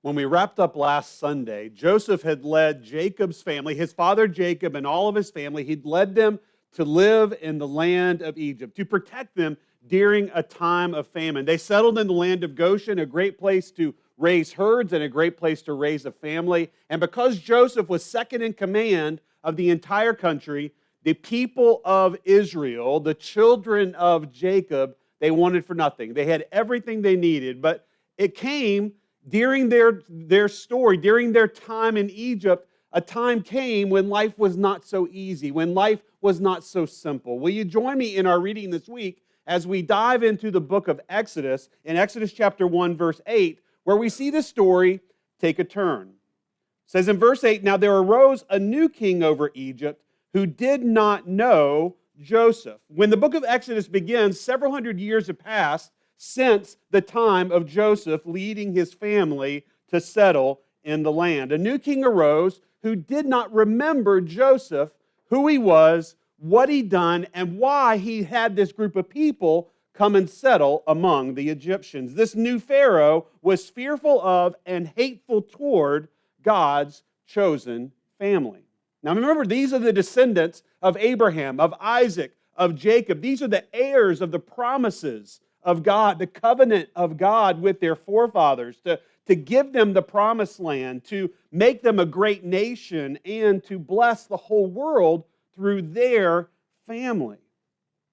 When we wrapped up last Sunday, Joseph had led Jacob's family, his father Jacob and all of his family, he'd led them to live in the land of Egypt, to protect them during a time of famine. They settled in the land of Goshen, a great place to raise herds and a great place to raise a family. And because Joseph was second in command of the entire country, the people of Israel, the children of Jacob, they wanted for nothing. They had everything they needed, but it came during their story, during their time in Egypt, a time came when life was not so easy, when life was not so simple. Will you join me in our reading this week as we dive into the book of Exodus, in Exodus chapter 1, verse 8, where we see the story take a turn. It says in verse 8, "Now there arose a new king over Egypt who did not know Joseph." When the book of Exodus begins, several hundred years have passed since the time of Joseph leading his family to settle in the land. A new king arose who did not remember Joseph, who he was, what he'd done, and why he had this group of people come and settle among the Egyptians. This new Pharaoh was fearful of and hateful toward God's chosen family. Now remember, these are the descendants of Abraham, of Isaac, of Jacob. These are the heirs of the promises of God, the covenant of God with their forefathers, to give them the promised land, to make them a great nation, and to bless the whole world through their family.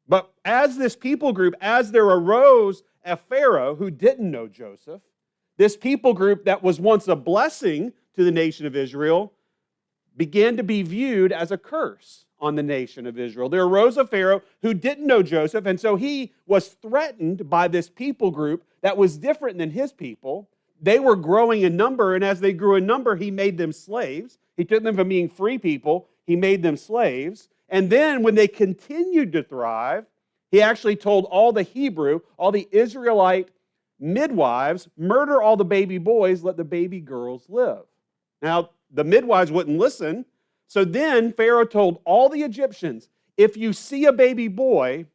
But as this people group, as there arose a Pharaoh who didn't know Joseph, this people group that was once a blessing to the nation of Israel began to be viewed as a curse on the nation of Israel. There arose a Pharaoh who didn't know Joseph, and so he was threatened by this people group that was different than his people. They were growing in number, and as they grew in number, he made them slaves. He took them from being free people, he made them slaves. And then when they continued to thrive, he actually told all the Hebrew, all the Israelite midwives, murder all the baby boys, let the baby girls live. Now, the midwives wouldn't listen. So then Pharaoh told all the Egyptians, if you see a baby boy,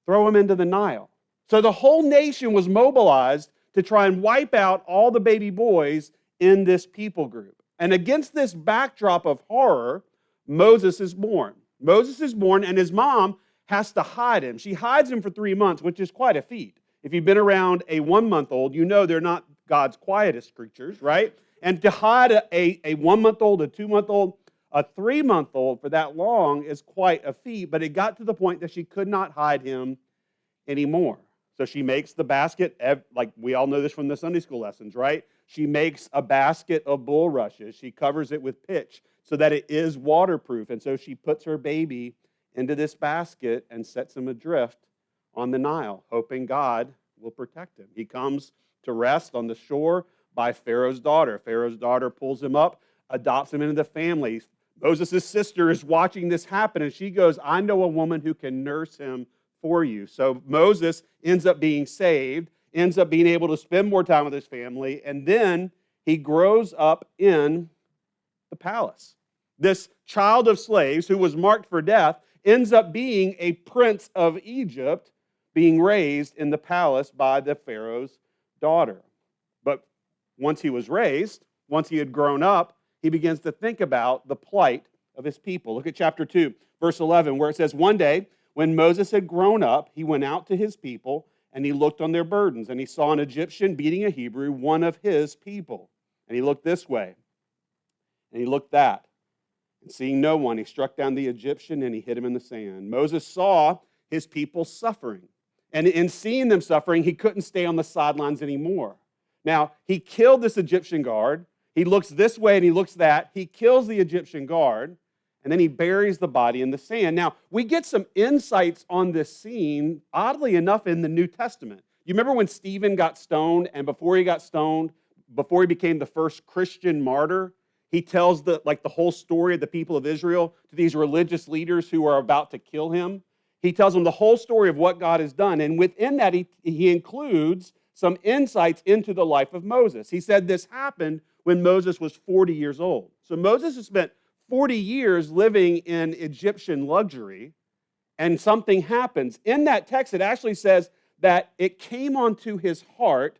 throw him into the Nile. So the whole nation was mobilized to try and wipe out all the baby boys in this people group. And against this backdrop of horror, Moses is born. Moses is born, and his mom has to hide him. She hides him for 3 months, which is quite a feat. If you've been around a 1-month-old, you know they're not God's quietest creatures, right? And to hide a 1-month-old, a 2-month-old, a 3-month-old for that long is quite a feat, but it got to the point that she could not hide him anymore. So she makes the basket, like we all know this from the Sunday school lessons, right? She makes a basket of bulrushes. She covers it with pitch so that it is waterproof. And so she puts her baby into this basket and sets him adrift on the Nile, hoping God will protect him. He comes to rest on the shore by Pharaoh's daughter. Pharaoh's daughter pulls him up, adopts him into the family. Moses' sister is watching this happen, and she goes, I know a woman who can nurse him for you. So Moses ends up being saved, ends up being able to spend more time with his family, and then he grows up in the palace. This child of slaves who was marked for death ends up being a prince of Egypt, being raised in the palace by the Pharaoh's daughter. But once he was raised, once he had grown up, he begins to think about the plight of his people. Look at chapter 2, verse 11, where it says, one day, when Moses had grown up, he went out to his people, and he looked on their burdens, and he saw an Egyptian beating a Hebrew, one of his people. And he looked this way, and he looked that. And seeing no one, he struck down the Egyptian, and he hid him in the sand. Moses saw his people suffering. And in seeing them suffering, he couldn't stay on the sidelines anymore. Now, he killed this Egyptian guard. He looks this way and he looks that. He kills the Egyptian guard, and then he buries the body in the sand. Now, we get some insights on this scene, oddly enough, in the New Testament. You remember when Stephen got stoned, and before he got stoned, before he became the first Christian martyr, he tells the whole story of the people of Israel to these religious leaders who are about to kill him. He tells them the whole story of what God has done, and within that, he includes some insights into the life of Moses. He said this happened when Moses was 40 years old. So Moses has spent 40 years living in Egyptian luxury, and something happens. In that text, it actually says that it came onto his heart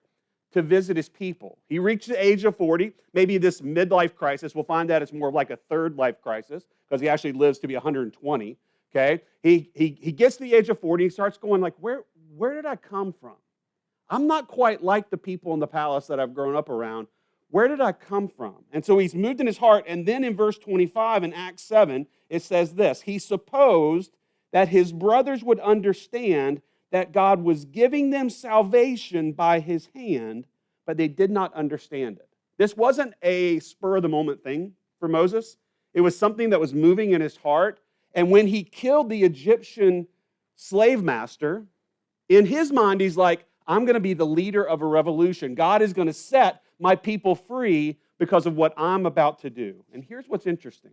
to visit his people. He reached the age of 40, maybe this midlife crisis. We'll find out it's more of like a third life crisis because he actually lives to be 120, okay? He gets to the age of 40, he starts going like, where did I come from? I'm not quite like the people in the palace that I've grown up around. Where did I come from? And so he's moved in his heart, and then in verse 25 in Acts 7, it says this, he supposed that his brothers would understand that God was giving them salvation by his hand, but they did not understand it. This wasn't a spur-of-the-moment thing for Moses. It was something that was moving in his heart. And when he killed the Egyptian slave master, in his mind, he's like, I'm going to be the leader of a revolution. God is going to set my people free because of what I'm about to do. And here's what's interesting.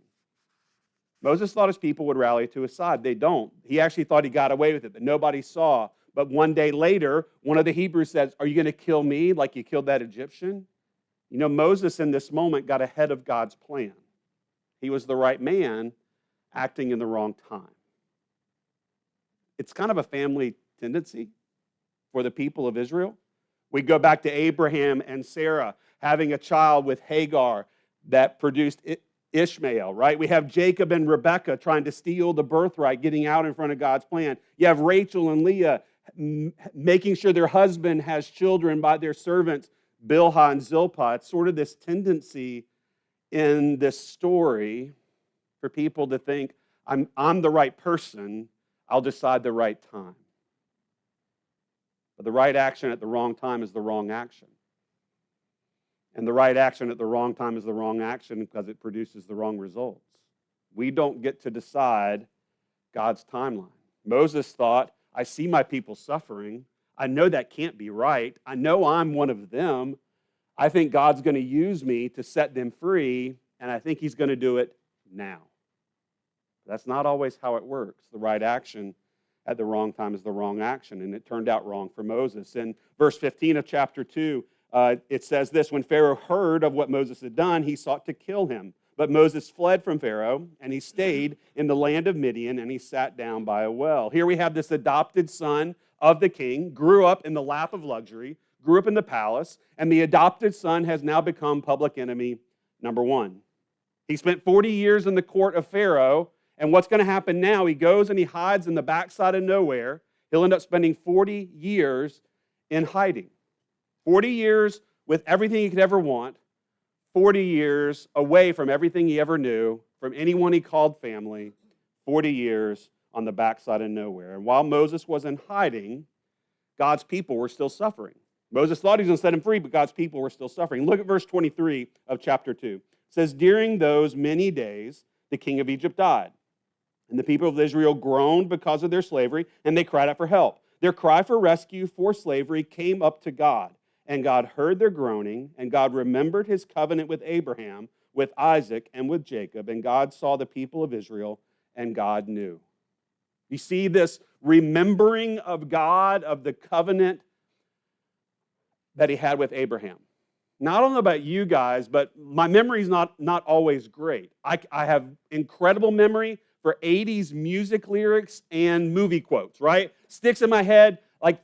Moses thought his people would rally to his side. They don't. He actually thought he got away with it, that nobody saw. But one day later, one of the Hebrews says, are you going to kill me like you killed that Egyptian? You know, Moses in this moment got ahead of God's plan. He was the right man acting in the wrong time. It's kind of a family tendency for the people of Israel. We go back to Abraham and Sarah having a child with Hagar that produced Ishmael, right? We have Jacob and Rebekah trying to steal the birthright, getting out in front of God's plan. You have Rachel and Leah making sure their husband has children by their servants, Bilhah and Zilpah. It's sort of this tendency in this story for people to think, I'm the right person, I'll decide the right time. But the right action at the wrong time is the wrong action. And the right action at the wrong time is the wrong action because it produces the wrong results. We don't get to decide God's timeline. Moses thought, I see my people suffering. I know that can't be right. I know I'm one of them. I think God's going to use me to set them free, and I think he's going to do it now. That's not always how it works. The right action at the wrong time is the wrong action, and it turned out wrong for Moses. In verse 15 of chapter 2, it says this, when Pharaoh heard of what Moses had done, he sought to kill him. But Moses fled from Pharaoh, and he stayed in the land of Midian, and he sat down by a well. Here we have this adopted son of the king, grew up in the lap of luxury, grew up in the palace, and the adopted son has now become public enemy number one. He spent 40 years in the court of Pharaoh, and what's going to happen now, he goes and he hides in the backside of nowhere. He'll end up spending 40 years in hiding. 40 years with everything he could ever want, 40 years away from everything he ever knew, from anyone he called family, 40 years on the backside of nowhere. And while Moses was in hiding, God's people were still suffering. Moses thought he was going to set him free, but God's people were still suffering. Look at verse 23 of chapter 2. It says, during those many days, the king of Egypt died. And the people of Israel groaned because of their slavery, and they cried out for help. Their cry for rescue for slavery came up to God. And God heard their groaning, and God remembered his covenant with Abraham, with Isaac, and with Jacob. And God saw the people of Israel, and God knew. You see this remembering of God, of the covenant that he had with Abraham. Now, I don't know about you guys, but my memory is not always great. I have incredible memory for 80s music lyrics and movie quotes, right? Sticks in my head, like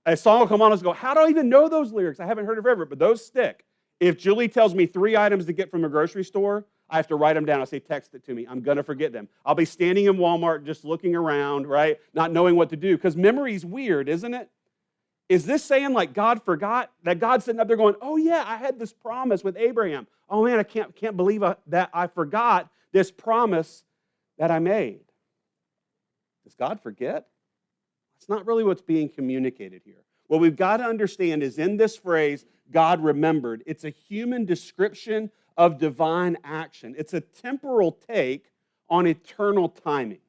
a song will come on and go, how do I even know those lyrics? I haven't heard it forever, but those stick. If Julie tells me 3 items to get from a grocery store, I have to write them down. I say, text it to me. I'm going to forget them. I'll be standing in Walmart just looking around, right? Not knowing what to do, because memory's weird, isn't it? Is this saying like God forgot? That God's sitting up there going, oh yeah, I had this promise with Abraham. Oh man, I can't believe that I forgot this promise that I made. Does God forget? That's not really what's being communicated here. What we've got to understand is in this phrase, God remembered, it's a human description of divine action. It's a temporal take on eternal timing.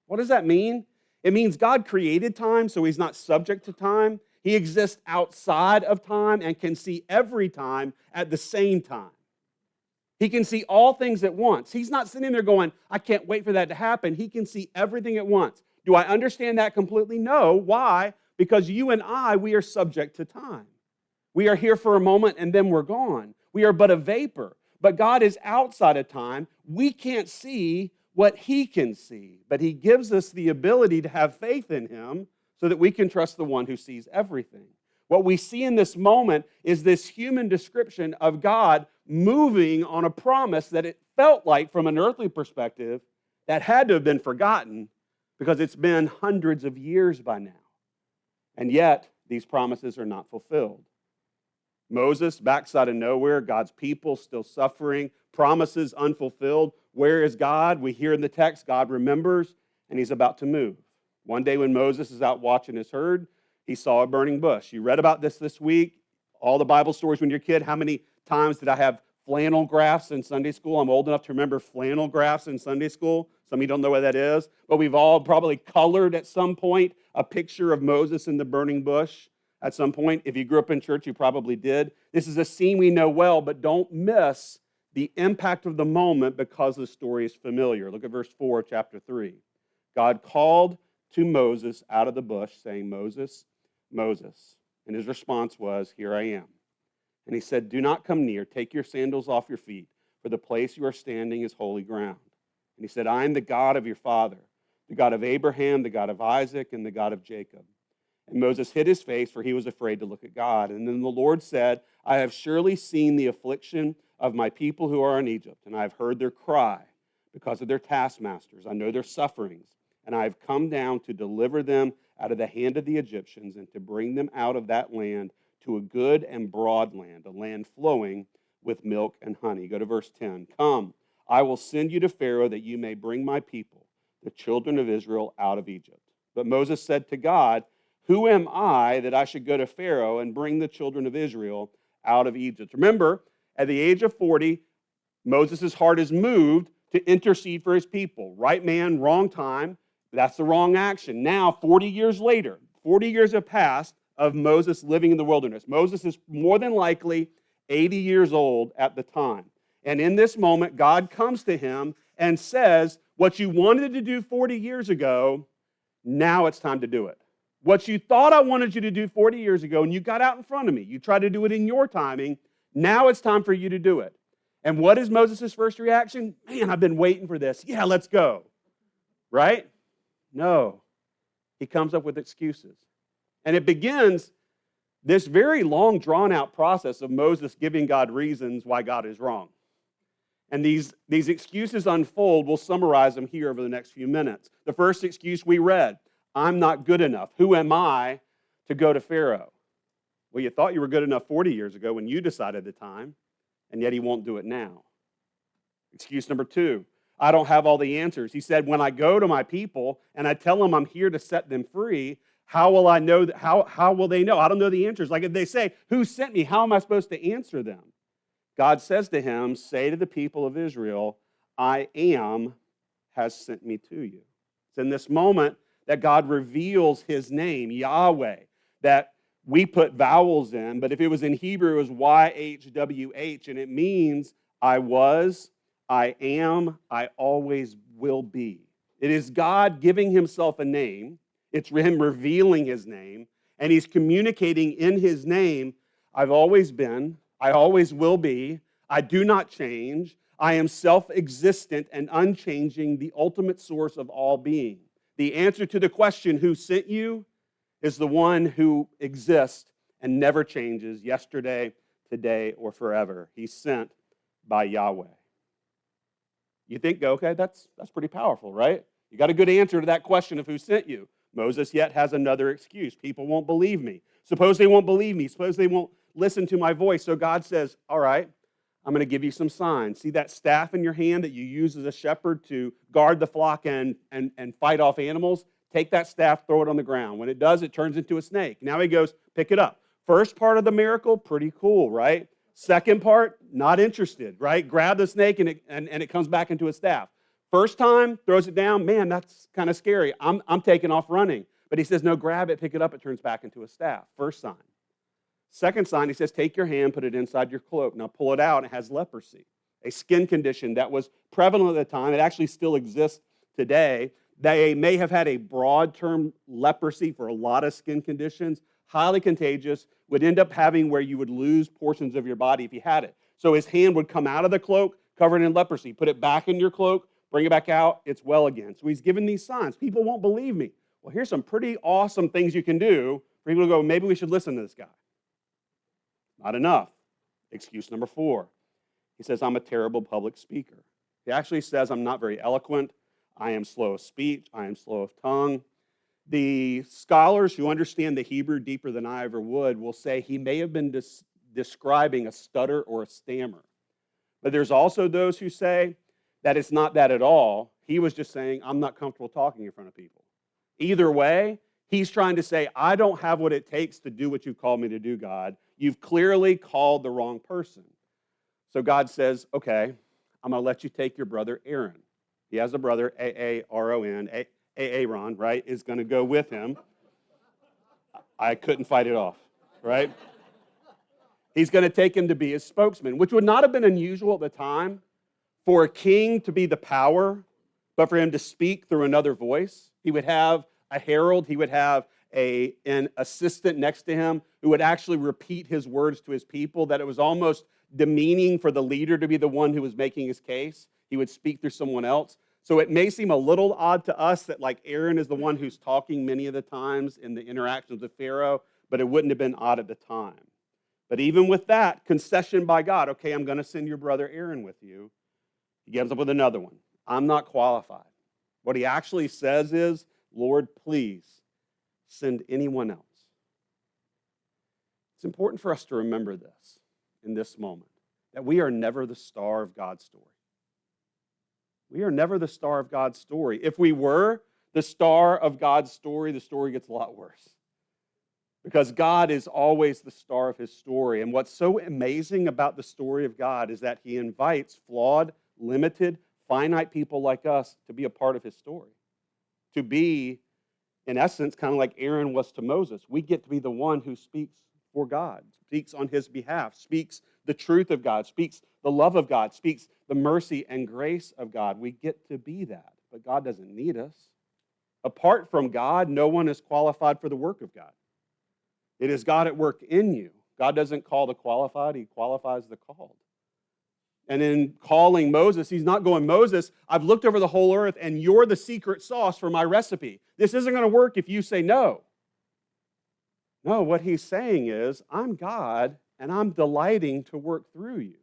What does that mean? It means God created time, so he's not subject to time. He exists outside of time and can see every time at the same time. He can see all things at once. He's not sitting there going, I can't wait for that to happen. He can see everything at once. Do I understand that completely? No. Why? Because you and I, we are subject to time. We are here for a moment and then we're gone. We are but a vapor. But God is outside of time. We can't see what he can see. But he gives us the ability to have faith in him so that we can trust the one who sees everything. What we see in this moment is this human description of God moving on a promise that it felt like, from an earthly perspective, that had to have been forgotten because it's been hundreds of years by now. And yet, these promises are not fulfilled. Moses, backside of nowhere, God's people still suffering, promises unfulfilled. Where is God? We hear in the text, God remembers, and he's about to move. One day when Moses is out watching his herd, he saw a burning bush. You read about this week, all the Bible stories when you're a kid. How many times did I have flannel graphs in Sunday school? I'm old enough to remember flannel graphs in Sunday school. Some of you don't know what that is, but we've all probably colored at some point a picture of Moses in the burning bush at some point. If you grew up in church, you probably did. This is a scene we know well, but don't miss the impact of the moment because the story is familiar. Look at verse 4 of chapter 3. God called to Moses out of the bush, saying, Moses, Moses. And his response was, here I am. And he said, do not come near. Take your sandals off your feet, for the place you are standing is holy ground. And he said, I am the God of your father, the God of Abraham, the God of Isaac, and the God of Jacob. And Moses hid his face, for he was afraid to look at God. And then the Lord said, I have surely seen the affliction of my people who are in Egypt, and I have heard their cry because of their taskmasters. I know their sufferings, and I have come down to deliver them out of the hand of the Egyptians and to bring them out of that land to a good and broad land, a land flowing with milk and honey. Go to verse 10. Come, I will send you to Pharaoh that you may bring my people, the children of Israel, out of Egypt. But Moses said to God, who am I that I should go to Pharaoh and bring the children of Israel out of Egypt? Remember, at the age of 40, Moses' heart is moved to intercede for his people. Right man, wrong time. That's the wrong action. Now, 40 years later, 40 years have passed of Moses living in the wilderness. Moses is more than likely 80 years old at the time. And in this moment, God comes to him and says, what you wanted to do 40 years ago, now it's time to do it. What you thought I wanted you to do 40 years ago, and you got out in front of me, you tried to do it in your timing, now it's time for you to do it. And what is Moses' first reaction? Man, I've been waiting for this. Yeah, let's go. Right? No. He comes up with excuses. And it begins this very long, drawn-out process of Moses giving God reasons why God is wrong. And these excuses unfold. We'll summarize them here over the next few minutes. The first excuse we read, I'm not good enough. Who am I to go to Pharaoh? Well, you thought you were good enough 40 years ago when you decided the time, and yet he won't do it now. Excuse number 2, I don't have all the answers. He said, when I go to my people and I tell them I'm here to set them free, how will I know? How will they know? I don't know the answers. Like if they say, who sent me? How am I supposed to answer them? God says to him, say to the people of Israel, I am has sent me to you. It's in this moment that God reveals his name, Yahweh, that we put vowels in, but if it was in Hebrew, it was YHWH, and it means I was, I am, I always will be. It is God giving himself a name. It's him revealing his name, and he's communicating in his name, I've always been, I always will be, I do not change, I am self-existent and unchanging, the ultimate source of all being. The answer to the question, who sent you, is the one who exists and never changes, yesterday, today, or forever. He's sent by Yahweh. You think, okay, that's pretty powerful, right? You got a good answer to that question of who sent you. Moses yet has another excuse. People won't believe me. Suppose they won't believe me. Suppose they won't listen to my voice. So God says, all right, I'm going to give you some signs. See that staff in your hand that you use as a shepherd to guard the flock and fight off animals? Take that staff, throw it on the ground. When it does, it turns into a snake. Now he goes, pick it up. First part of the miracle, pretty cool, right? Second part, not interested, right? Grab the snake and it comes back into a staff. First time, throws it down. Man, that's kind of scary. I'm taking off running. But he says, no, grab it, pick it up. It turns back into a staff. First sign. Second sign, he says, take your hand, put it inside your cloak. Now pull it out. It has leprosy, a skin condition that was prevalent at the time. It actually still exists today. They may have had a broad-term leprosy for a lot of skin conditions, highly contagious, would end up having where you would lose portions of your body if you had it. So his hand would come out of the cloak covered in leprosy. Put it back in your cloak, bring it back out, it's well again. So he's given these signs. People won't believe me. Well, here's some pretty awesome things you can do People go, maybe we should listen to this guy. Not enough. Excuse number 4. He says, I'm a terrible public speaker. He actually says, I'm not very eloquent. I am slow of speech. I am slow of tongue. The scholars who understand the Hebrew deeper than I ever would will say he may have been describing a stutter or a stammer. But there's also those who say that it's not that at all. He was just saying, I'm not comfortable talking in front of people. Either way, he's trying to say, I don't have what it takes to do what you've called me to do, God. You've clearly called the wrong person. So God says, okay, I'm going to let you take your brother Aaron. He has a brother, Aaron, Aaron, right, is going to go with him. I couldn't fight it off, right? He's going to take him to be his spokesman, which would not have been unusual at the time for a king to be the power, but for him to speak through another voice. He would have a herald. He would have an assistant next to him who would actually repeat his words to his people, that it was almost demeaning for the leader to be the one who was making his case. He would speak through someone else. So it may seem a little odd to us that like Aaron is the one who's talking many of the times in the interactions with Pharaoh, but it wouldn't have been odd at the time. But even with that, concession by God, okay, I'm going to send your brother Aaron with you. He comes up with another one. I'm not qualified. What he actually says is, Lord, please send anyone else. It's important for us to remember this in this moment, that we are never the star of God's story. We are never the star of God's story. If we were the star of God's story, the story gets a lot worse. Because God is always the star of his story. And what's so amazing about the story of God is that he invites flawed, limited, finite people like us to be a part of his story. To be, in essence, kind of like Aaron was to Moses. We get to be the one who speaks for God, speaks on his behalf, speaks the truth of God, speaks the love of God, speaks the mercy and grace of God. We get to be that, but God doesn't need us. Apart from God, no one is qualified for the work of God. It is God at work in you. God doesn't call the qualified, he qualifies the called. And in calling Moses, he's not going, Moses, I've looked over the whole earth and you're the secret sauce for my recipe. This isn't going to work if you say no. No, what he's saying is, I'm God and I'm delighting to work through you.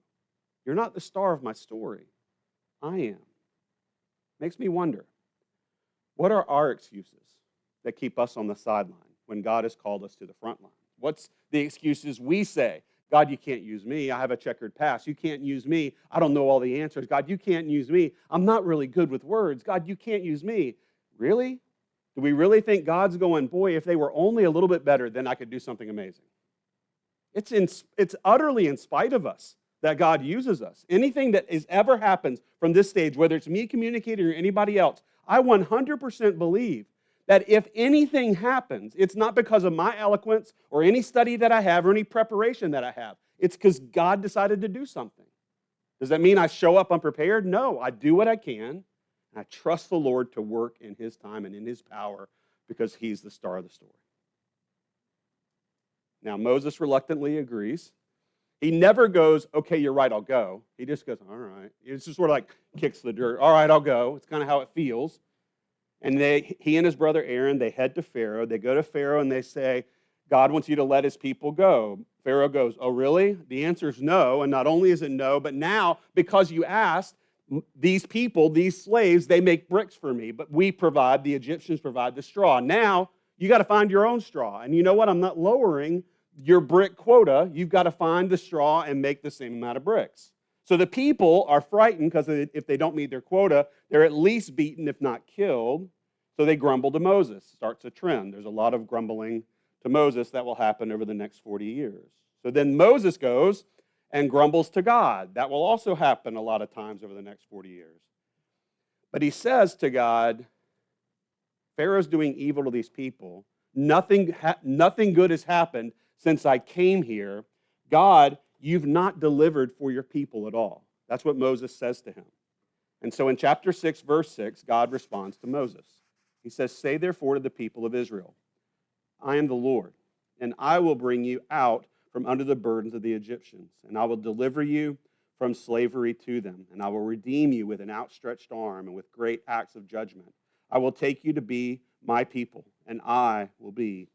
You're not the star of my story. I am. Makes me wonder, what are our excuses that keep us on the sideline when God has called us to the front line? What's the excuses we say? God, you can't use me. I have a checkered past. You can't use me. I don't know all the answers. God, you can't use me. I'm not really good with words. God, you can't use me. Really? Do we really think God's going, boy, if they were only a little bit better, then I could do something amazing? It's utterly in spite of us that God uses us. Anything that ever happens from this stage, whether it's me communicating or anybody else, I 100% believe that if anything happens, it's not because of my eloquence or any study that I have or any preparation that I have. It's because God decided to do something. Does that mean I show up unprepared? No, I do what I can, and I trust the Lord to work in his time and in his power because he's the star of the story. Now, Moses reluctantly agrees. He never goes, okay, you're right, I'll go. He just goes, all right. It's just sort of like kicks the dirt. All right, I'll go. It's kind of how it feels. And he and his brother Aaron, they head to Pharaoh. They go to Pharaoh and they say, God wants you to let his people go. Pharaoh goes, oh, really? The answer is no. And not only is it no, but now, because you asked, these people, these slaves, they make bricks for me. But the Egyptians provide the straw. Now, you got to find your own straw. And you know what? I'm not lowering your brick quota. You've got to find the straw and make the same amount of bricks. So the people are frightened because if they don't meet their quota, they're at least beaten, if not killed. So they grumble to Moses. Starts a trend. There's a lot of grumbling to Moses that will happen over the next 40 years. So then Moses goes and grumbles to God. That will also happen a lot of times over the next 40 years. But he says to God, Pharaoh's doing evil to these people. Nothing good has happened since I came here. God, you've not delivered for your people at all. That's what Moses says to him. And so in chapter 6, verse 6, God responds to Moses. He says, say therefore to the people of Israel, I am the Lord, and I will bring you out from under the burdens of the Egyptians, and I will deliver you from slavery to them, and I will redeem you with an outstretched arm and with great acts of judgment. I will take you to be my people, and I will be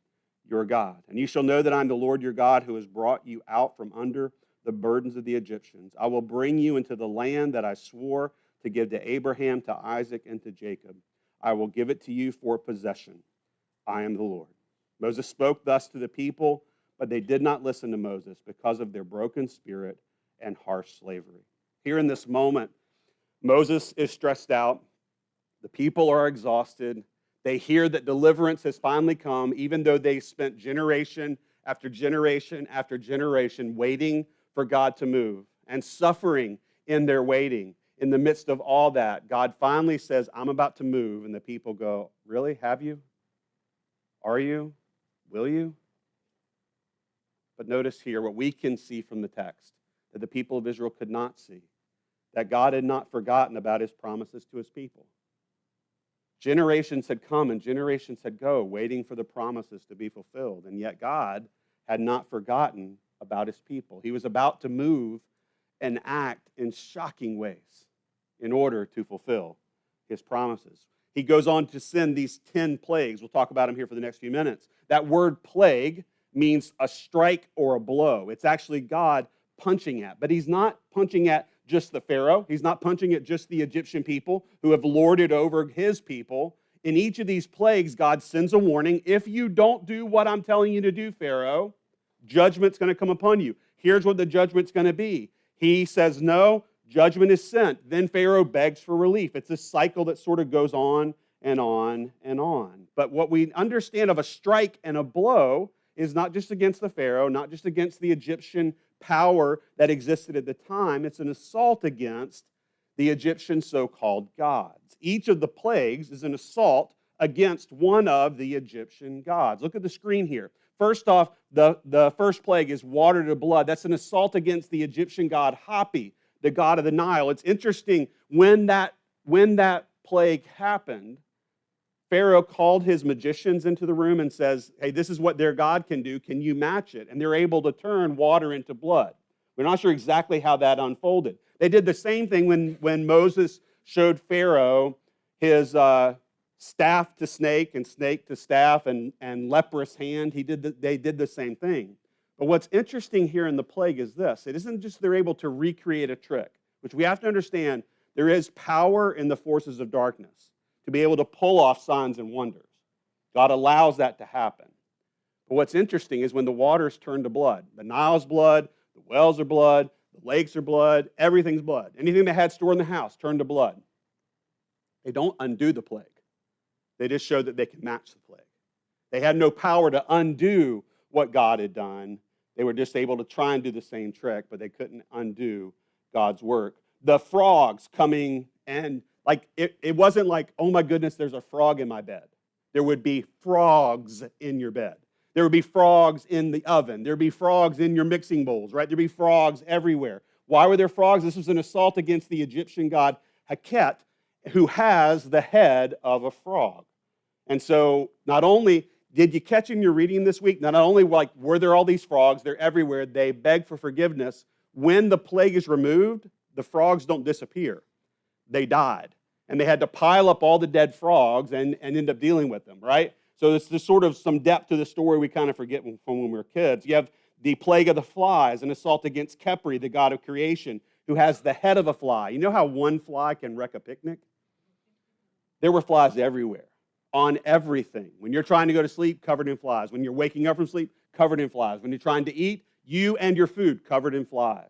your God. And you shall know that I am the Lord your God who has brought you out from under the burdens of the Egyptians. I will bring you into the land that I swore to give to Abraham, to Isaac, and to Jacob. I will give it to you for possession. I am the Lord. Moses spoke thus to the people, but they did not listen to Moses because of their broken spirit and harsh slavery. Here in this moment, Moses is stressed out. The people are exhausted. They hear that deliverance has finally come, even though they spent generation after generation after generation waiting for God to move and suffering in their waiting. In the midst of all that, God finally says, I'm about to move. And the people go, really? Have you? Are you? Will you? But notice here what we can see from the text that the people of Israel could not see, that God had not forgotten about his promises to his people. Generations had come and generations had go, waiting for the promises to be fulfilled. And yet God had not forgotten about his people. He was about to move and act in shocking ways in order to fulfill his promises. He goes on to send these 10 plagues. We'll talk about them here for the next few minutes. That word plague means a strike or a blow. It's actually God punching at. But he's not punching at just the Pharaoh. He's not punching at just the Egyptian people who have lorded over his people. In each of these plagues, God sends a warning. If you don't do what I'm telling you to do, Pharaoh, judgment's going to come upon you. Here's what the judgment's going to be. He says no, judgment is sent. Then Pharaoh begs for relief. It's this cycle that sort of goes on and on and on. But what we understand of a strike and a blow is not just against the Pharaoh, not just against the Egyptian power that existed at the time. It's an assault against the Egyptian so-called gods. Each of the plagues is an assault against one of the Egyptian gods. Look at the screen here. First off, the first plague is water to blood. That's an assault against the Egyptian god Hapi, the god of the Nile. It's interesting, when that plague happened, Pharaoh called his magicians into the room and says, hey, this is what their God can do. Can you match it? And they're able to turn water into blood. We're not sure exactly how that unfolded. They did the same thing when Moses showed Pharaoh his staff to snake and snake to staff and leprous hand. They did the same thing. But what's interesting here in the plague is this. It isn't just they're able to recreate a trick, which we have to understand there is power in the forces of darkness to be able to pull off signs and wonders. God allows that to happen. But what's interesting is when the waters turn to blood. The Nile's blood, the wells are blood, the lakes are blood, everything's blood. Anything they had stored in the house turned to blood. They don't undo the plague. They just show that they can match the plague. They had no power to undo what God had done. They were just able to try and do the same trick, but they couldn't undo God's work. The frogs coming and it wasn't like, oh my goodness, there's a frog in my bed. There would be frogs in your bed. There would be frogs in the oven. There would be frogs in your mixing bowls, right? There'd be frogs everywhere. Why were there frogs? This was an assault against the Egyptian god Heket, who has the head of a frog. And so not only did you catch in your reading this week, not only were there all these frogs, they're everywhere, they beg for forgiveness. When the plague is removed, the frogs don't disappear. They died. And they had to pile up all the dead frogs and end up dealing with them, right? So it's just sort of some depth to the story we kind of forget from when we were kids. You have the plague of the flies, an assault against Khepri, the god of creation, who has the head of a fly. You know how one fly can wreck a picnic? There were flies everywhere, on everything. When you're trying to go to sleep, covered in flies. When you're waking up from sleep, covered in flies. When you're trying to eat, you and your food covered in flies.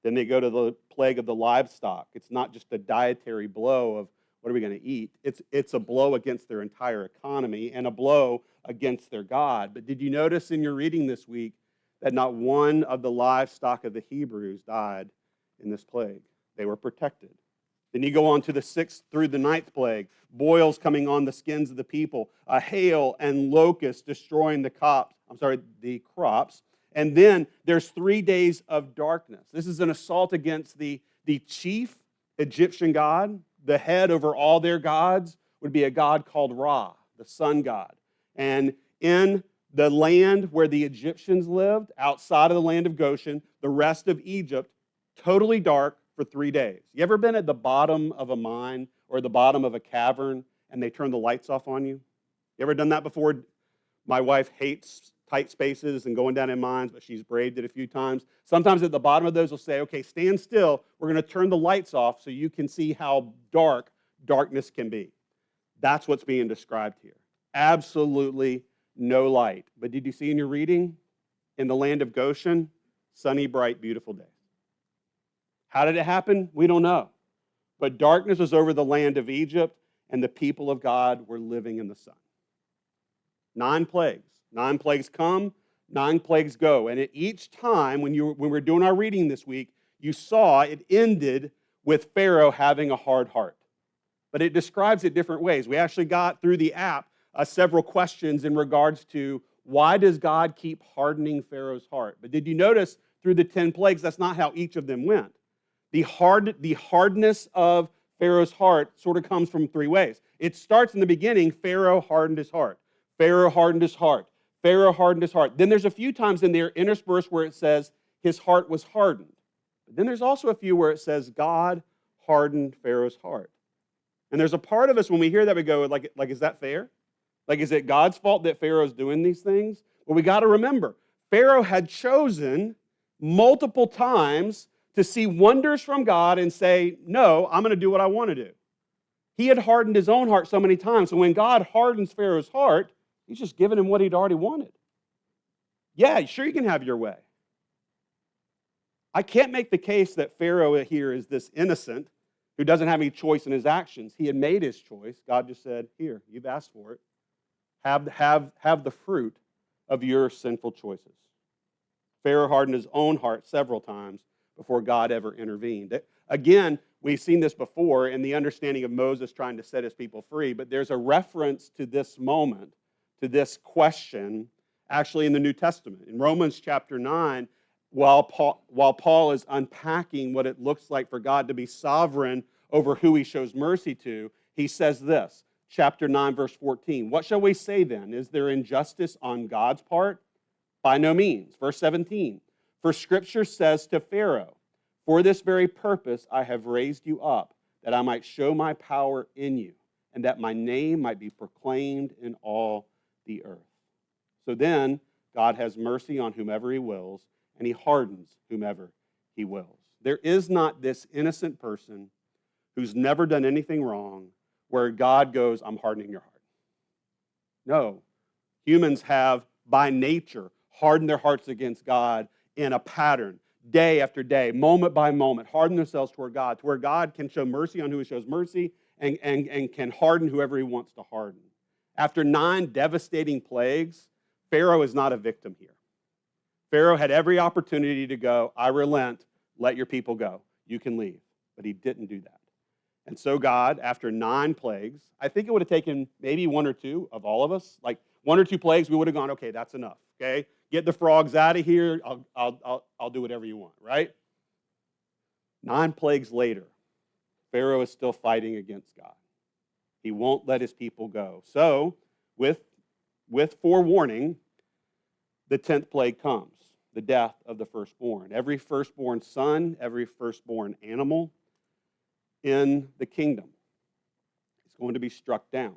Then they go to the plague of the livestock. It's not just a dietary blow of what are we going to eat. It's a blow against their entire economy and a blow against their God. But did you notice in your reading this week that not one of the livestock of the Hebrews died in this plague? They were protected. Then you go on to the 6th through the 9th plague, boils coming on the skins of the people, a hail and locusts destroying the crops. And then there's 3 days of darkness. This is an assault against the chief Egyptian god. The head over all their gods would be a god called Ra, the sun god. And in the land where the Egyptians lived, outside of the land of Goshen, the rest of Egypt, totally dark for 3 days. You ever been at the bottom of a mine or the bottom of a cavern and they turn the lights off on you? You ever done that before? My wife hates tight spaces and going down in mines, but she's braved it a few times. Sometimes at the bottom of those will say, okay, stand still. We're going to turn the lights off so you can see how dark darkness can be. That's what's being described here. Absolutely no light. But did you see in your reading? In the land of Goshen, sunny, bright, beautiful day. How did it happen? We don't know. But darkness was over the land of Egypt, and the people of God were living in the sun. 9 plagues. 9 plagues come, 9 plagues go. And at each time, when we were doing our reading this week, you saw it ended with Pharaoh having a hard heart. But it describes it different ways. We actually got through the app several questions in regards to why does God keep hardening Pharaoh's heart? But did you notice through the 10 plagues, that's not how each of them went. The hardness of Pharaoh's heart sort of comes from 3 ways. It starts in the beginning, Pharaoh hardened his heart. Pharaoh hardened his heart. Pharaoh hardened his heart. Then there's a few times in there interspersed where it says his heart was hardened. But then there's also a few where it says God hardened Pharaoh's heart. And there's a part of us when we hear that we go, like is that fair? Like, is it God's fault that Pharaoh's doing these things? Well, we got to remember, Pharaoh had chosen multiple times to see wonders from God and say, no, I'm going to do what I want to do. He had hardened his own heart so many times. So when God hardens Pharaoh's heart, he's just giving him what he'd already wanted. Yeah, sure, you can have your way. I can't make the case that Pharaoh here is this innocent who doesn't have any choice in his actions. He had made his choice. God just said, here, you've asked for it. Have the fruit of your sinful choices. Pharaoh hardened his own heart several times before God ever intervened. Again, we've seen this before in the understanding of Moses trying to set his people free, but there's a reference to this moment, to this question, actually in the New Testament. In Romans chapter 9, while Paul is unpacking what it looks like for God to be sovereign over who he shows mercy to, he says this, chapter 9, verse 14. What shall we say then? Is there injustice on God's part? By no means. Verse 17. For Scripture says to Pharaoh, for this very purpose I have raised you up, that I might show my power in you, and that my name might be proclaimed in all the earth. So then, God has mercy on whomever he wills, and he hardens whomever he wills. There is not this innocent person who's never done anything wrong where God goes, I'm hardening your heart. No. Humans have, by nature, hardened their hearts against God in a pattern, day after day, moment by moment, harden themselves toward God, to where God can show mercy on who he shows mercy and can harden whoever he wants to harden. After 9 devastating plagues, Pharaoh is not a victim here. Pharaoh had every opportunity to go, I relent, let your people go. You can leave. But he didn't do that. And so God, after 9 plagues, I think it would have taken maybe 1 or 2 of all of us, like 1 or 2 plagues, we would have gone, okay, that's enough, okay? Get the frogs out of here. I'll do whatever you want, right? 9 plagues later, Pharaoh is still fighting against God. He won't let his people go. So, with forewarning, the 10th plague comes, the death of the firstborn. Every firstborn son, every firstborn animal in the kingdom is going to be struck down.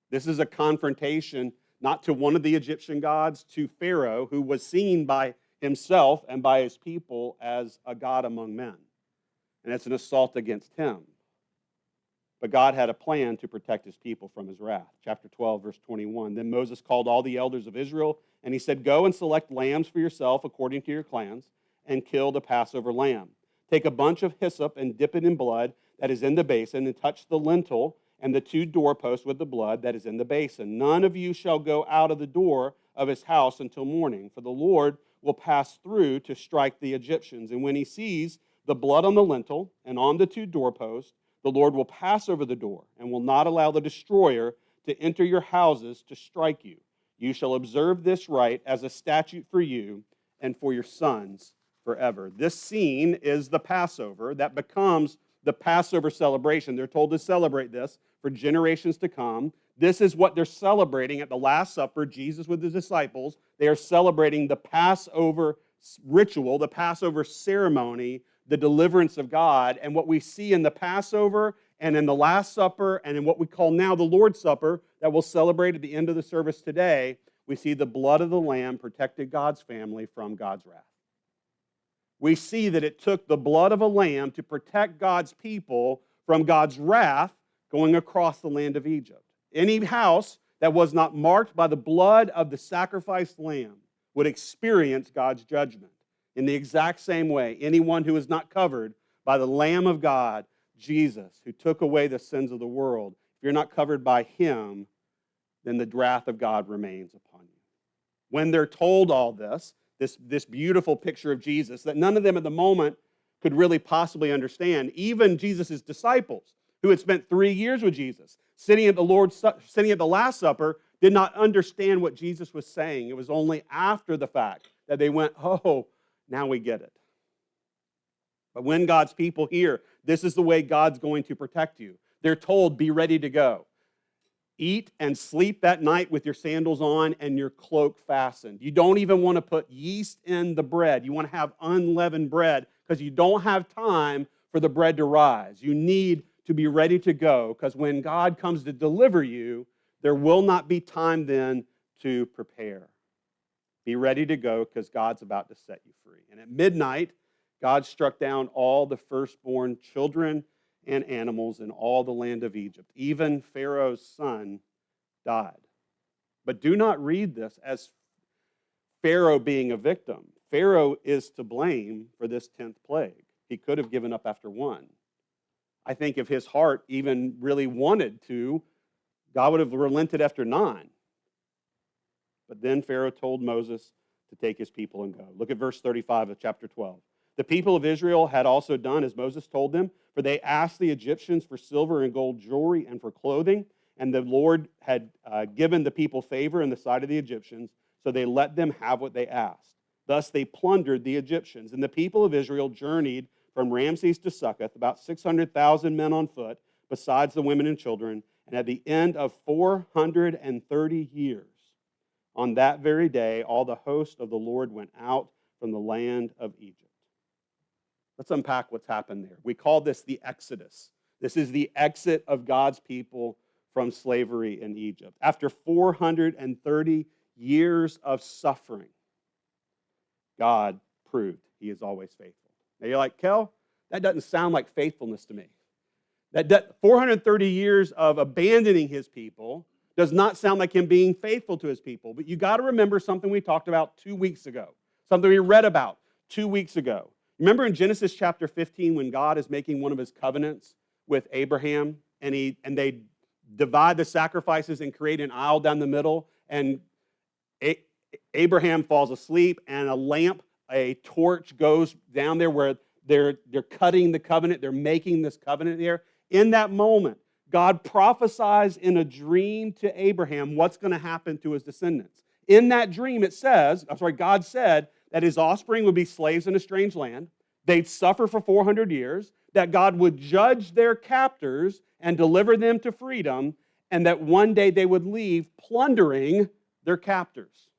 This is a confrontation not to one of the Egyptian gods, to Pharaoh, who was seen by himself and by his people as a god among men. And it's an assault against him. But God had a plan to protect his people from his wrath. Chapter 12, verse 21. Then Moses called all the elders of Israel, and he said, go and select lambs for yourself according to your clans, and kill the Passover lamb. Take a bunch of hyssop and dip it in blood that is in the basin, and touch the lintel and the 2 doorposts with the blood that is in the basin. None of you shall go out of the door of his house until morning, for the Lord will pass through to strike the Egyptians. And when he sees the blood on the lintel and on the 2 doorposts, the Lord will pass over the door and will not allow the destroyer to enter your houses to strike you. You shall observe this rite as a statute for you and for your sons forever. This scene is the Passover that becomes the Passover celebration. They're told to celebrate this for generations to come. This is what they're celebrating at the Last Supper, Jesus with his disciples. They are celebrating the Passover ritual, the Passover ceremony, the deliverance of God. And what we see in the Passover and in the Last Supper, and in what we call now the Lord's Supper that we'll celebrate at the end of the service today, we see the blood of the Lamb protected God's family from God's wrath. We see that it took the blood of a lamb to protect God's people from God's wrath going across the land of Egypt. Any house that was not marked by the blood of the sacrificed lamb would experience God's judgment. In the exact same way, anyone who is not covered by the Lamb of God, Jesus, who took away the sins of the world, if you're not covered by him, then the wrath of God remains upon you. When they're told all this beautiful picture of Jesus that none of them at the moment could really possibly understand, even Jesus' disciples, who had spent 3 years with Jesus, sitting at the Last Supper, did not understand what Jesus was saying. It was only after the fact that they went, oh, now we get it. But when God's people hear, this is the way God's going to protect you, they're told, be ready to go. Eat and sleep that night with your sandals on and your cloak fastened. You don't even want to put yeast in the bread. You want to have unleavened bread because you don't have time for the bread to rise. You need to be ready to go because when God comes to deliver you, there will not be time then to prepare. Be ready to go because God's about to set you free. And at midnight, God struck down all the firstborn children and animals in all the land of Egypt. Even Pharaoh's son died. But do not read this as Pharaoh being a victim. Pharaoh is to blame for this 10th plague. He could have given up after one. I think if his heart even really wanted to, God would have relented after 9. But then Pharaoh told Moses to take his people and go. Look at verse 35 of chapter 12. The people of Israel had also done as Moses told them, for they asked the Egyptians for silver and gold jewelry and for clothing, and the Lord had given the people favor in the sight of the Egyptians, so they let them have what they asked. Thus they plundered the Egyptians. And the people of Israel journeyed from Ramses to Succoth, about 600,000 men on foot, besides the women and children, and at the end of 430 years, on that very day, all the host of the Lord went out from the land of Egypt. Let's unpack what's happened there. We call this the Exodus. This is the exit of God's people from slavery in Egypt. After 430 years of suffering, God proved he is always faithful. Now you're like, Kel, that doesn't sound like faithfulness to me. That 430 years of abandoning his people does not sound like him being faithful to his people. But you got to remember something we talked about 2 weeks ago, something we read about 2 weeks ago. Remember in Genesis chapter 15 when God is making one of his covenants with Abraham and they divide the sacrifices and create an aisle down the middle, and Abraham falls asleep and a torch goes down there where they're cutting the covenant, they're making this covenant there. In that moment, God prophesies in a dream to Abraham what's going to happen to his descendants. In that dream, God said that his offspring would be slaves in a strange land, they'd suffer for 400 years, that God would judge their captors and deliver them to freedom, and that one day they would leave plundering their captors.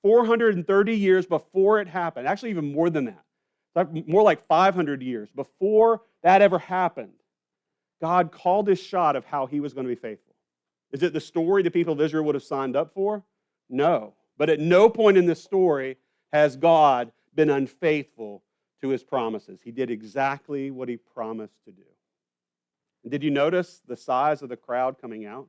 430 years before it happened, actually even more than that, more like 500 years before that ever happened, God called his shot of how he was going to be faithful. Is it the story the people of Israel would have signed up for? No. But at no point in this story has God been unfaithful to his promises. He did exactly what he promised to do. And did you notice the size of the crowd coming out?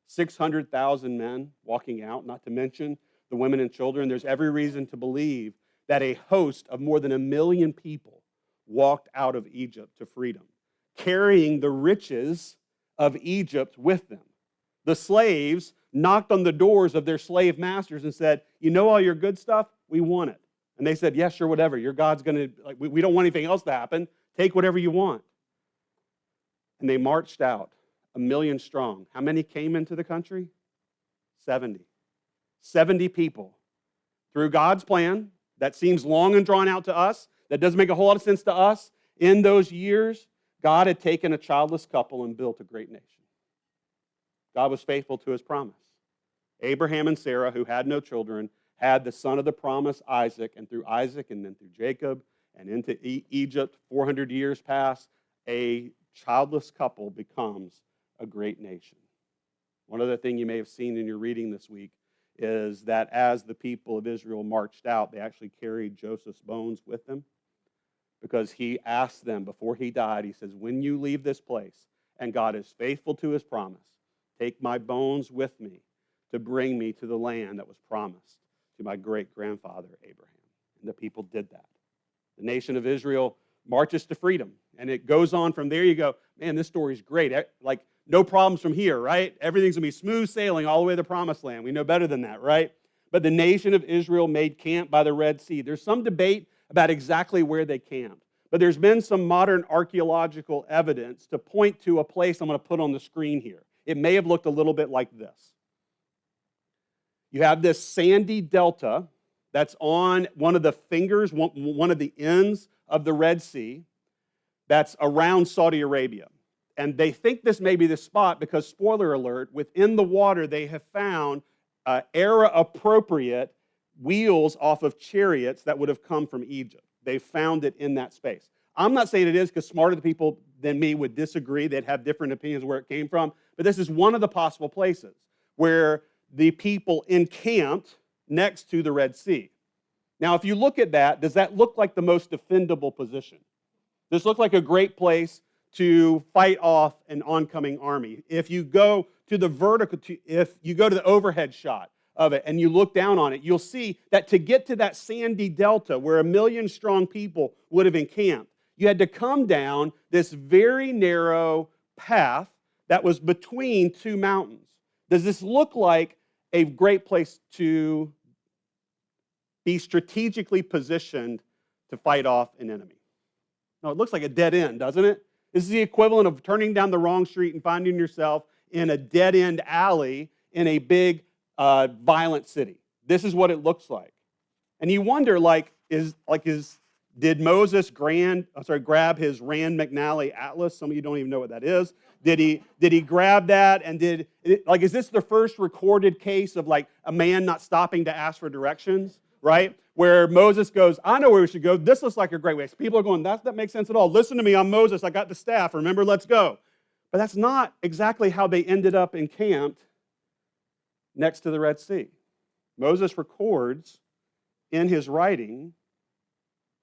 600,000 men walking out, not to mention the women and children. There's every reason to believe that a host of more than 1 million people walked out of Egypt to freedom, carrying the riches of Egypt with them. The slaves knocked on the doors of their slave masters and said, you know all your good stuff? We want it. And they said, yes, sure, whatever. Your God's going to, we don't want anything else to happen. Take whatever you want. And they marched out, 1 million strong. How many came into the country? 70. 70 people. Through God's plan, that seems long and drawn out to us, that doesn't make a whole lot of sense to us. In those years, God had taken a childless couple and built a great nation. God was faithful to his promise. Abraham and Sarah, who had no children, had the son of the promise, Isaac, and through Isaac and then through Jacob and into Egypt, 400 years passed, a childless couple becomes a great nation. One other thing you may have seen in your reading this week is that as the people of Israel marched out, they actually carried Joseph's bones with them because he asked them before he died, he says, when you leave this place and God is faithful to his promise, take my bones with me to bring me to the land that was promised to my great-grandfather Abraham. And the people did that. The nation of Israel marches to freedom. And it goes on from there. You go, man, this story's great. Like, no problems from here, right? Everything's going to be smooth sailing all the way to the promised land. We know better than that, right? But the nation of Israel made camp by the Red Sea. There's some debate about exactly where they camped. But there's been some modern archaeological evidence to point to a place I'm going to put on the screen here. It may have looked a little bit like this. You have this sandy delta that's on one of the fingers, one of the ends of the Red Sea that's around Saudi Arabia. And they think this may be the spot because, spoiler alert, within the water they have found era-appropriate wheels off of chariots that would have come from Egypt. They found it in that space. I'm not saying it is because smarter people than me would disagree. They'd have different opinions where it came from. But this is one of the possible places where the people encamped next to the Red Sea. Now, if you look at that, does that look like the most defendable position? Does this look like a great place to fight off an oncoming army? If you go to the if you go to the overhead shot of it and you look down on it, you'll see that to get to that sandy delta where 1 million strong people would have encamped, you had to come down this very narrow path that was between two mountains. Does this look like a great place to be strategically positioned to fight off an enemy? No, it looks like a dead end, doesn't it? This is the equivalent of turning down the wrong street and finding yourself in a dead-end alley in a big, violent city. This is what it looks like. And you wonder, did Moses grab his Rand McNally Atlas? Some of you don't even know what that is. Did he grab that and is this the first recorded case of like a man not stopping to ask for directions, right? Where Moses goes, I know where we should go. This looks like a great way. So people are going, that makes sense at all. Listen to me, I'm Moses. I got the staff. Remember, let's go. But that's not exactly how they ended up encamped next to the Red Sea. Moses records in his writing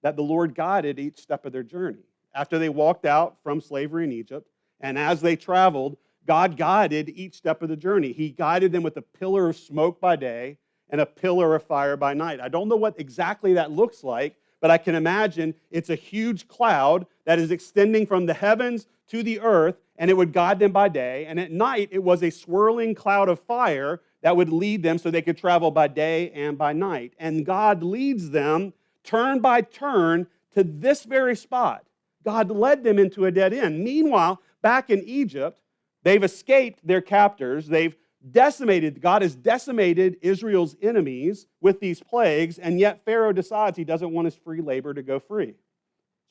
that the Lord guided each step of their journey. After they walked out from slavery in Egypt, and as they traveled, God guided each step of the journey. He guided them with a pillar of smoke by day and a pillar of fire by night. I don't know what exactly that looks like, but I can imagine it's a huge cloud that is extending from the heavens to the earth, and it would guide them by day. And at night, it was a swirling cloud of fire that would lead them so they could travel by day and by night. And God leads them turn by turn to this very spot. God led them into a dead end. Meanwhile, back in Egypt, they've escaped their captors. God has decimated Israel's enemies with these plagues, and yet Pharaoh decides he doesn't want his free labor to go free.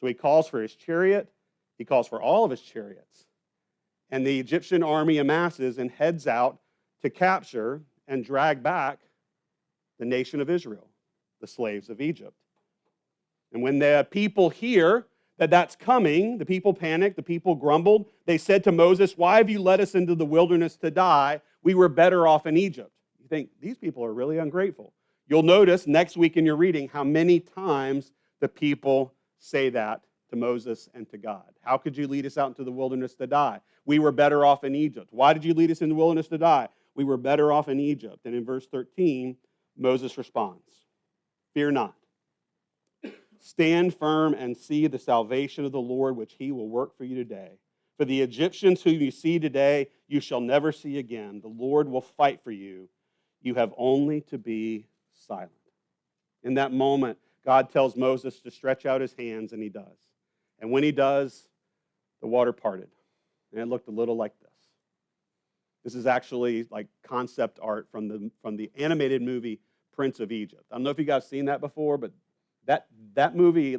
So he calls for his chariot. He calls for all of his chariots. And the Egyptian army amasses and heads out to capture and drag back the nation of Israel, the slaves of Egypt. And when the people hear that that's coming, the people panicked, the people grumbled. They said to Moses, why have you led us into the wilderness to die? We were better off in Egypt. You think, these people are really ungrateful. You'll notice next week in your reading how many times the people say that to Moses and to God. How could you lead us out into the wilderness to die? We were better off in Egypt. Why did you lead us in the wilderness to die? We were better off in Egypt. And in verse 13, Moses responds, fear not. Stand firm and see the salvation of the Lord, which he will work for you today. For the Egyptians whom you see today, you shall never see again. The Lord will fight for you. You have only to be silent. In that moment, God tells Moses to stretch out his hands, and he does. And when he does, the water parted. And it looked a little like this. This is actually like concept art from the animated movie Prince of Egypt. I don't know if you guys have seen that before, but that movie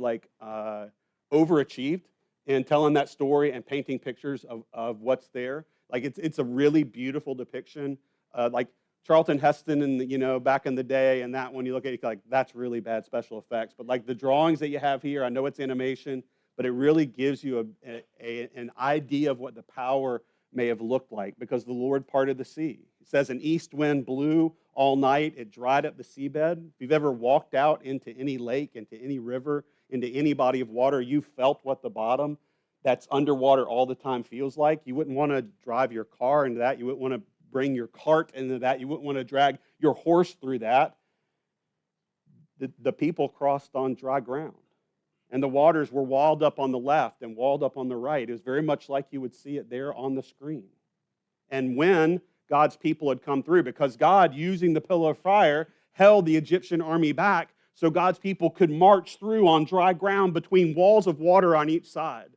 overachieved in telling that story and painting pictures of what's there. Like it's a really beautiful depiction. Like Charlton Heston and back in the day, and that one you look at, you're like, that's really bad special effects. But like the drawings that you have here, I know it's animation, but it really gives you an idea of what the power may have looked like, because the Lord parted the sea. It says an east wind blew all night. It dried up the seabed. If you've ever walked out into any lake, into any river, into any body of water, you felt what the bottom that's underwater all the time feels like. You wouldn't want to drive your car into that. You wouldn't want to bring your cart into that. You wouldn't want to drag your horse through that. The people crossed on dry ground. And the waters were walled up on the left and walled up on the right. It was very much like you would see it there on the screen. And when God's people had come through, because God, using the pillar of fire, held the Egyptian army back so God's people could march through on dry ground between walls of water on each side.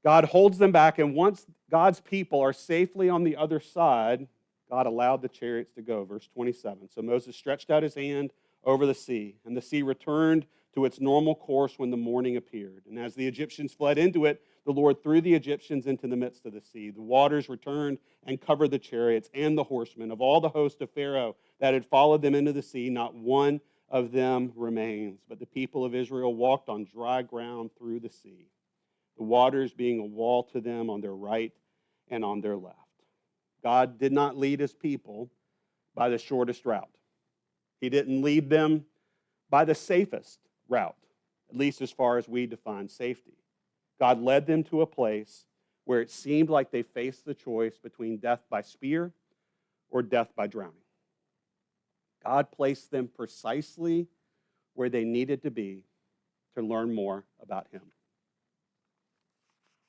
God holds them back, and once God's people are safely on the other side, God allowed the chariots to go. Verse 27. So Moses stretched out his hand over the sea, and the sea returned to its normal course when the morning appeared. And as the Egyptians fled into it, the Lord threw the Egyptians into the midst of the sea. The waters returned and covered the chariots and the horsemen. Of all the host of Pharaoh that had followed them into the sea, not one of them remains. But the people of Israel walked on dry ground through the sea, the waters being a wall to them on their right and on their left. God did not lead his people by the shortest route. He didn't lead them by the safest route, at least as far as we define safety. God led them to a place where it seemed like they faced the choice between death by spear or death by drowning. God placed them precisely where they needed to be to learn more about him.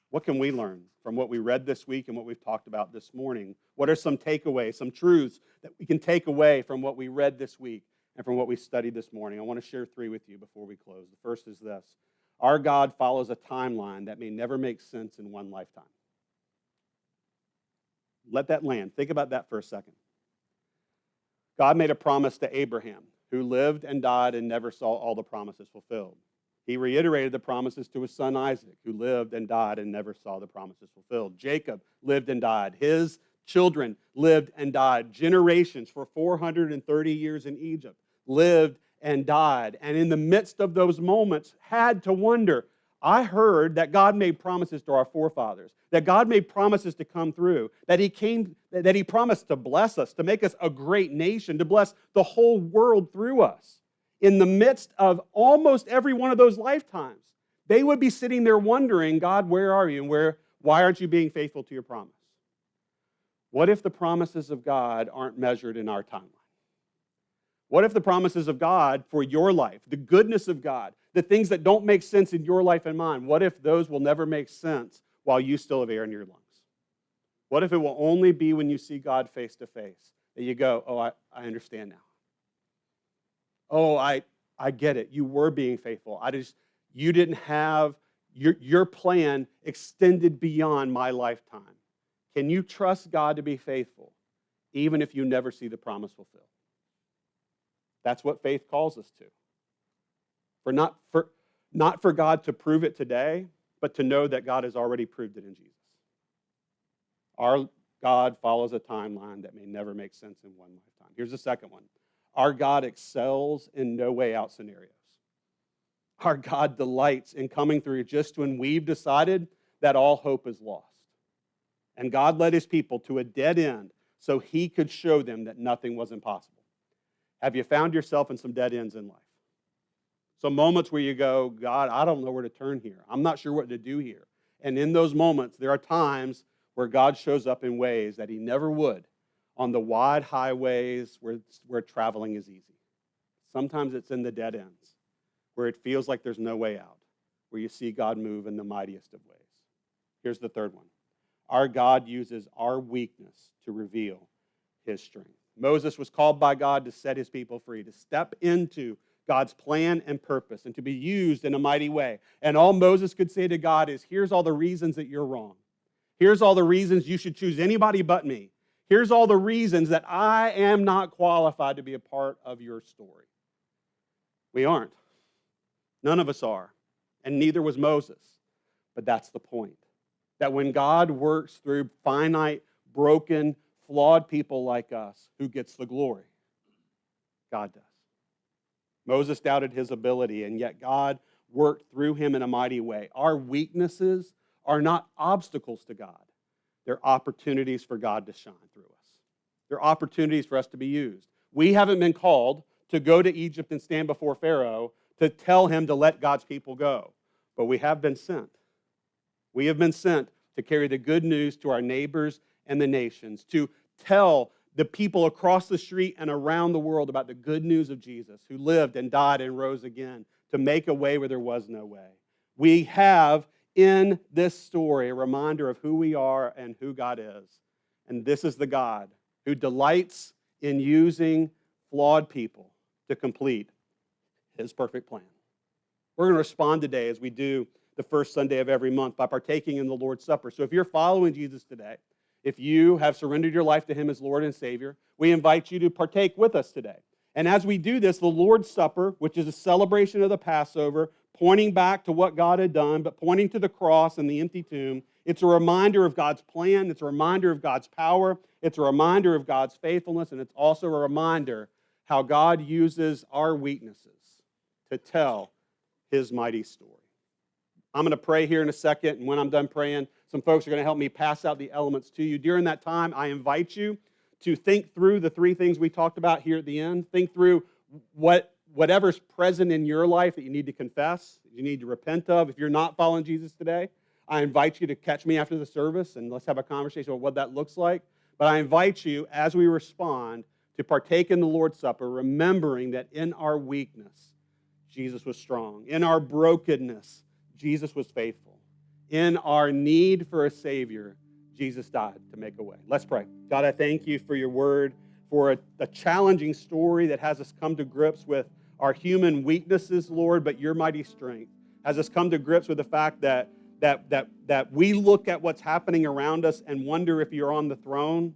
What can we learn from what we read this week and what we've talked about this morning? What are some takeaways, some truths that we can take away from what we read this week and from what we studied this morning? I want to share 3 with you before we close. The first is this: our God follows a timeline that may never make sense in one lifetime. Let that land. Think about that for a second. God made a promise to Abraham, who lived and died and never saw all the promises fulfilled. He reiterated the promises to his son Isaac, who lived and died and never saw the promises fulfilled. Jacob lived and died. His children lived and died. Generations for 430 years in Egypt lived and died. And in the midst of those moments, had to wonder, I heard that God made promises to our forefathers, that God made promises to come through, that he promised to bless us, to make us a great nation, to bless the whole world through us. In the midst of almost every one of those lifetimes, they would be sitting there wondering, God, where are you? And why aren't you being faithful to your promise? What if the promises of God aren't measured in our timeline? What if the promises of God for your life, the goodness of God, the things that don't make sense in your life and mine, what if those will never make sense while you still have air in your lungs? What if it will only be when you see God face to face that you go, oh, I understand now. Oh, I get it. You were being faithful. You didn't have, your plan extended beyond my lifetime. Can you trust God to be faithful, even if you never see the promise fulfilled? That's what faith calls us to. Not for God to prove it today, but to know that God has already proved it in Jesus. Our God follows a timeline that may never make sense in one lifetime. Here's the second one. Our God excels in no way out scenarios. Our God delights in coming through just when we've decided that all hope is lost. And God led his people to a dead end so he could show them that nothing was impossible. Have you found yourself in some dead ends in life? Some moments where you go, God, I don't know where to turn here. I'm not sure what to do here. And in those moments, there are times where God shows up in ways that he never would on the wide highways where traveling is easy. Sometimes it's in the dead ends, where it feels like there's no way out, where you see God move in the mightiest of ways. Here's the third one. Our God uses our weakness to reveal his strength. Moses was called by God to set his people free, to step into God's plan and purpose, and to be used in a mighty way. And all Moses could say to God is, here's all the reasons that you're wrong. Here's all the reasons you should choose anybody but me. Here's all the reasons that I am not qualified to be a part of your story. We aren't. None of us are. And neither was Moses. But that's the point. That when God works through finite, broken, flawed people like us, who gets the glory? God does. Moses doubted his ability, and yet God worked through him in a mighty way. Our weaknesses are not obstacles to God. They're opportunities for God to shine through us. They're opportunities for us to be used. We haven't been called to go to Egypt and stand before Pharaoh to tell him to let God's people go. But we have been sent. We have been sent to carry the good news to our neighbors and the nations, to tell the people across the street and around the world about the good news of Jesus, who lived and died and rose again, to make a way where there was no way. We have in this story a reminder of who we are and who God is. And this is the God who delights in using flawed people to complete his perfect plan. We're going to respond today, as we do the first Sunday of every month, by partaking in the Lord's Supper. So if you're following Jesus today, if you have surrendered your life to him as Lord and Savior, we invite you to partake with us today. And as we do this, the Lord's Supper, which is a celebration of the Passover, pointing back to what God had done, but pointing to the cross and the empty tomb, it's a reminder of God's plan, it's a reminder of God's power, it's a reminder of God's faithfulness, and it's also a reminder how God uses our weaknesses to tell his mighty story. I'm going to pray here in a second, and when I'm done praying, some folks are going to help me pass out the elements to you. During that time, I invite you to think through the three things we talked about here at the end. Think through whatever's present in your life that you need to confess, that you need to repent of. If you're not following Jesus today, I invite you to catch me after the service, and let's have a conversation about what that looks like. But I invite you, as we respond, to partake in the Lord's Supper, remembering that in our weakness, Jesus was strong. In our brokenness, Jesus was faithful. In our need for a Savior, Jesus died to make a way. Let's pray. God, I thank you for your word, for a challenging story that has us come to grips with our human weaknesses, Lord, but your mighty strength has us come to grips with the fact that we look at what's happening around us and wonder if you're on the throne.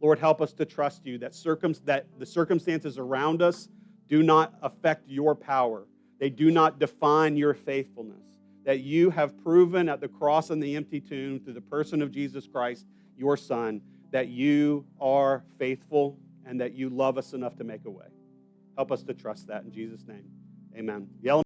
Lord, help us to trust you, that the circumstances around us do not affect your power. They do not define your faithfulness. That you have proven at the cross and the empty tomb through the person of Jesus Christ, your Son, that you are faithful and that you love us enough to make a way. Help us to trust that in Jesus' name. Amen.